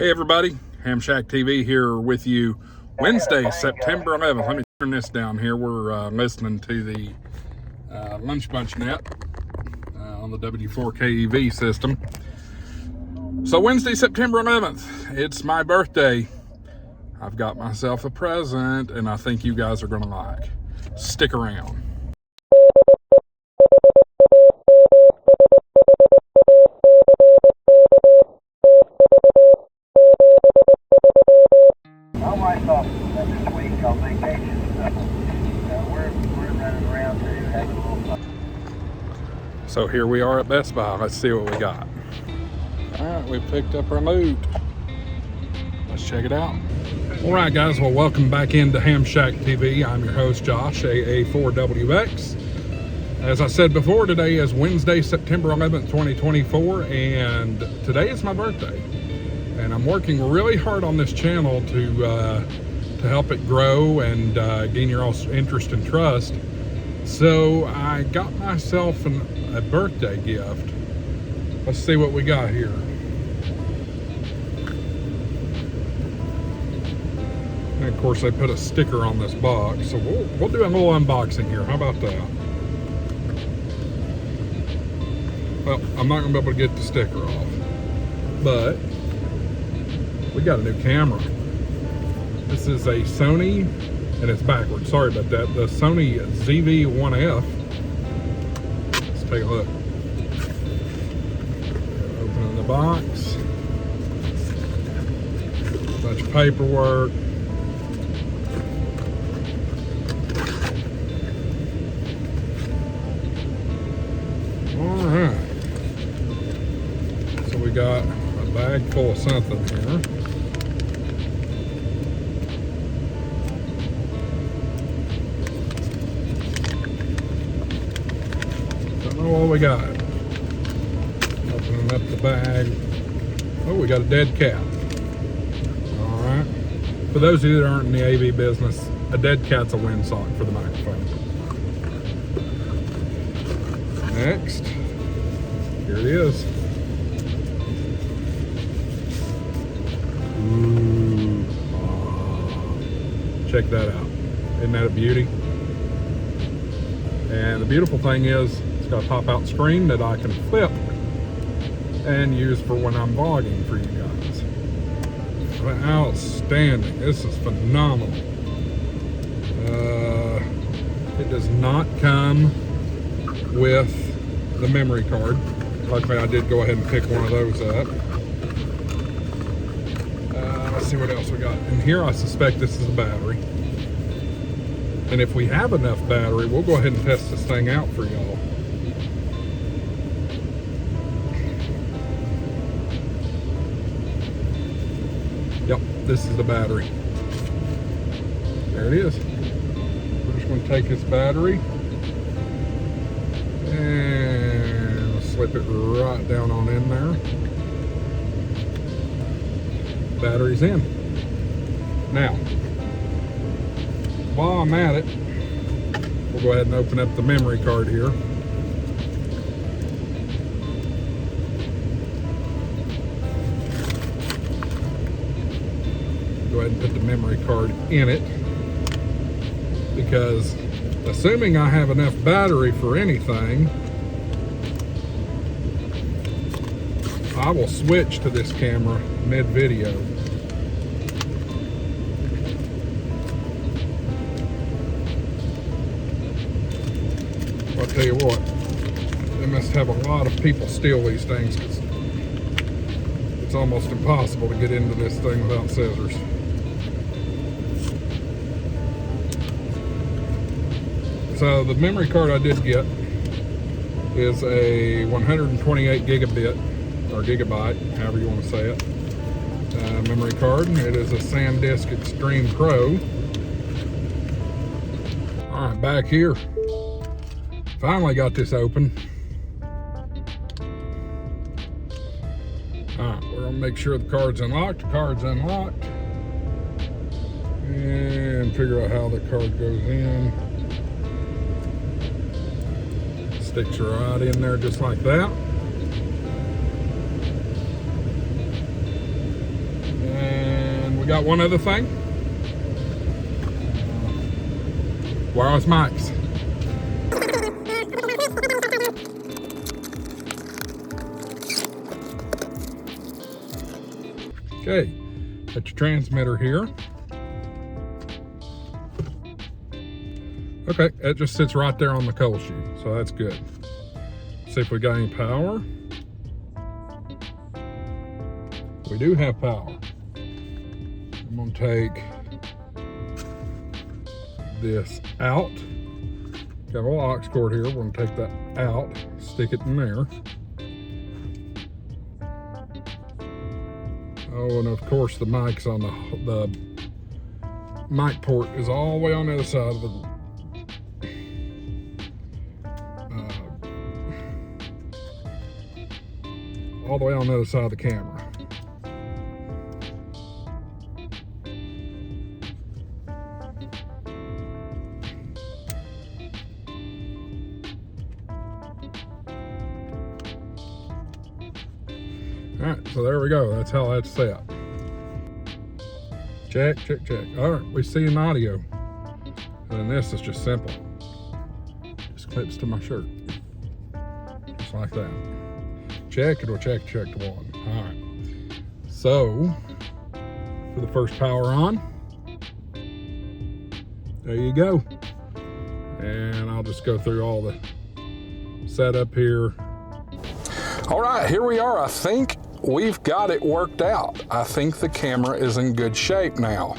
Hey everybody, Ham Shack TV here with you. Wednesday, September 11th. Let me turn this down here. We're listening to the Lunch Bunch Net on the W4KEV system. So Wednesday, September 11th, it's my birthday. I've got myself a present and I think you guys are gonna like. Stick around. My wife's off this week on vacation, so we're running around to have a little fun. So here we are at Best Buy. Let's see what we got. All right, we picked up our loot. Let's check it out. All right, guys. Well, welcome back into Ham Shack TV. I'm your host, Josh, AA4WX. As I said before, today is Wednesday, September 11th, 2024, and today is my birthday. And I'm working really hard on this channel to help it grow and gain your all's interest and trust. So I got myself a birthday gift. Let's see what we got here. And of course, they put a sticker on this box, so we'll do a little unboxing here. How about that? Well, I'm not gonna be able to get the sticker off, but we got a new camera. This is a Sony, and it's backwards, sorry about that. The Sony ZV1F. Let's take a look. Opening the box. Bunch of paperwork. All right. So we got a bag full of something here. What we got? Opening up the bag. Oh, we got a dead cat. All right. For those of you that aren't in the AV business, a dead cat's a windsock for the microphone. Next, here it is. Ooh. Check that out. Isn't that a beauty? And the beautiful thing is, got a pop-out screen that I can flip and use for when I'm vlogging for you guys. Outstanding. This is phenomenal. It does not come with the memory card. Luckily, I did go ahead and pick one of those up. Let's see what else we got. In here, I suspect this is a battery. And if we have enough battery, we'll go ahead and test this thing out for y'all. Yep, this is the battery. There it is. We're just going to take this battery and slip it right down on in there. Battery's in. Now, while I'm at it, we'll go ahead and open up the memory card here. Go ahead and put the memory card in it, because assuming I have enough battery for anything, I will switch to this camera mid-video. I'll tell you what, they must have a lot of people steal these things, because it's almost impossible to get into this thing without scissors. So the memory card I did get is a 128 gigabit, or gigabyte, however you want to say it, memory card. It is a SanDisk Extreme Pro. All right, back here. Finally got this open. All right, we're gonna make sure the card's unlocked. The card's unlocked. And figure out how the card goes in. Sticks right in there just like that. got one other thing. Wireless mics. Okay, got your transmitter here. Okay, it just sits right there on the coal chute, so that's good. See if we got any power. We do have power. I'm gonna take this out. Got a little aux cord here. We're gonna take that out, stick it in there. Oh, and of course the mic's on the mic port is all the way on the other side of the all the way on the other side of the camera. All right, so there we go. That's how that's set. Check, check, check. All right, we see an audio. And then this is just simple. Just clips to my shirt. Just like that. Check, it'll check to one. All right. So, for the first power on, there you go. And I'll just go through all the setup here. All right, here we are. I think we've got it worked out. I think the camera is in good shape now.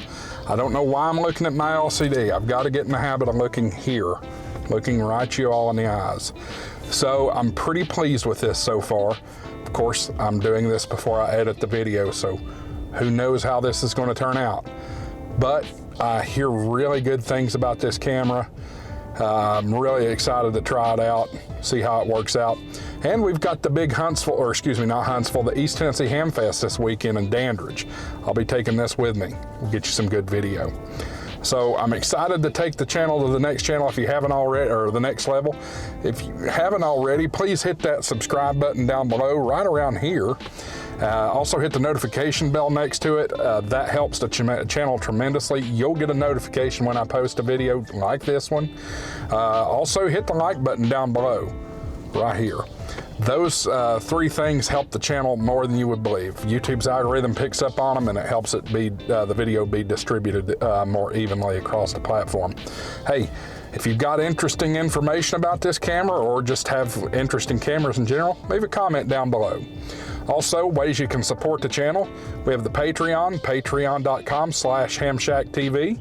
I don't know why I'm looking at my LCD. I've got to get in the habit of looking here, looking right you all in the eyes. So I'm pretty pleased with this so far. Of course, I'm doing this before I edit the video, so who knows how this is going to turn out. But I hear really good things about this camera. I'm really excited to try it out, see how it works out. And we've got the big Huntsville, or excuse me, not Huntsville, the East Tennessee Ham Fest this weekend in Dandridge. I'll be taking this with me. We'll get you some good video. So I'm excited to take the channel to the next channel if you haven't already, or the next level. If you haven't already, please hit that subscribe button down below, right around here. Also hit the notification bell next to it. That helps the channel tremendously. You'll get a notification when I post a video like this one. Also hit the like button down below, right here. Those three things help the channel more than you would believe. YouTube's algorithm picks up on them, and it helps it be the video be distributed more evenly across the platform. Hey, if you've got interesting information about this camera, or just have interest in cameras in general, leave a comment down below. Also, ways you can support the channel. We have the Patreon, patreon.com/HamShackTV.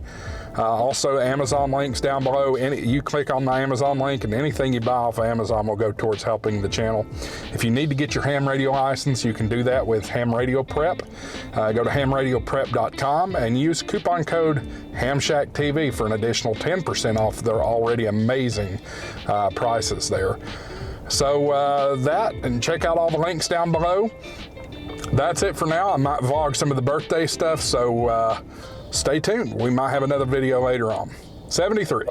Also, Amazon links down below. You click on the Amazon link, and anything you buy off of Amazon will go towards helping the channel. If you need to get your ham radio license, you can do that with Ham Radio Prep. Go to hamradioprep.com and use coupon code HamShackTV for an additional 10% off their already amazing prices there. So and check out all the links down below. That's it for now. I might vlog some of the birthday stuff, so stay tuned. We might have another video later on. 73.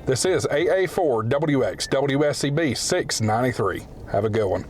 This is AA4WX WSEB 693. Have a good one.